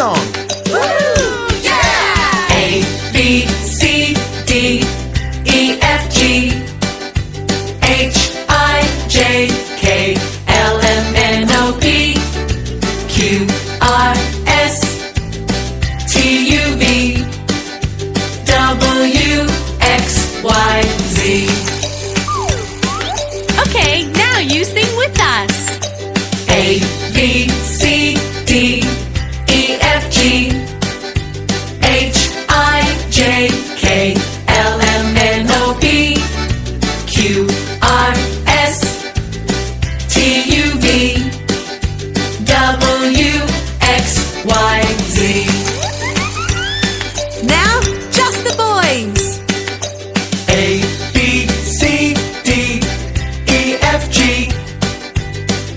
song. Woo! Yeah! A, B, C, D, E, F, G, H, I, J, K, L, M, N, O, P, Q, R, S, T, U, V, W, X, Y, Z. Okay, now you sing with us. A, B, C, D, E, F, G, H, I, J, K, L, M, N, O, P, Q, R, S, T, U, V, W, X, Y, Z. Now, just the boys. A, B, C, D, E, F, G,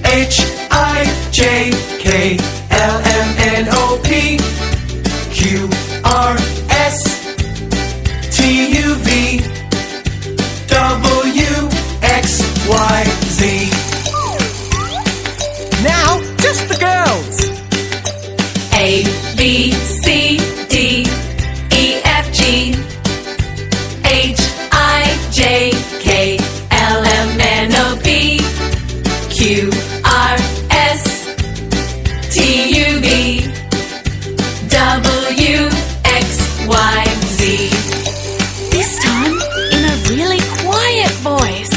H, I, J, K, L, M, N, O, P, Q, R, S, T, U, V, W, X, Y, Z. Now, just the girls. A, B, C, D, E, F, G, H, I, J, K, L, M, N, O, P, Q, R, S, T, U, V, W, X, Y, Z. This time, in a really quiet voice.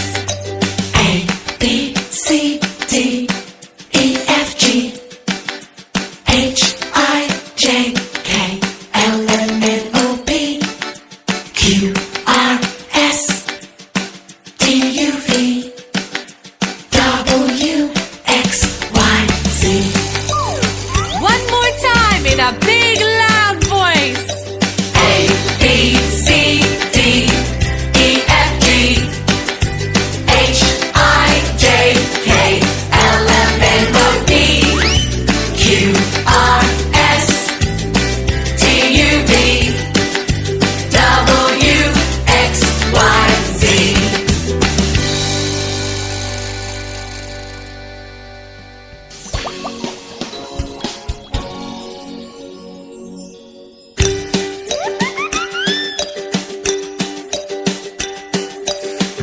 A, B, C, D, E, F, G, H, I, J, K, L, M, N, O, P, Q, R, S, T, U, V, W, X, Y, Z. One more time in a big loud voice. A, B, C, D, E, F, G, H, I, J, K, L, M, N, O, P, Q, R, S, T, U, V, W, X, Y, Z.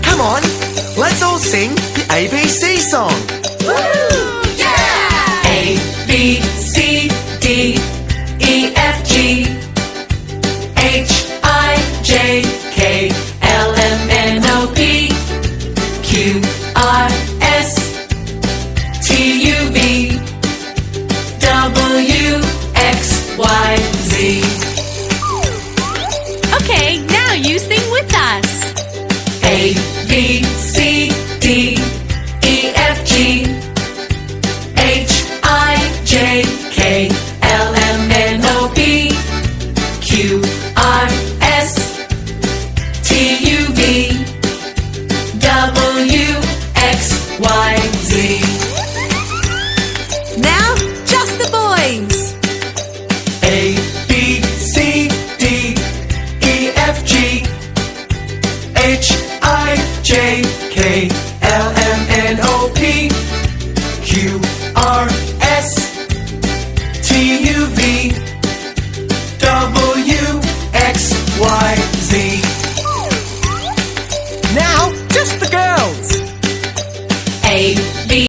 Come on, let's all sing the ABC song. Woo! Yeah! A, B, C, D, E, F, G, H, I, J, K, L, M, N, O, P, Q, R, S, T, U, V, W, X, Y, Z. Okay, now you sing with us. A, B, C, D, E, F, G, H, I, J, K, L, M, N, O, P, Q, R, S, T, U, V, W, X, Y, Z. Now, just the boys. A, B, C, D, E, F, G, H, I, J, K, L, M, N, O, P, Q, R, S, T, U, V, W, X, Y, Z. Now, just the girls. A, B,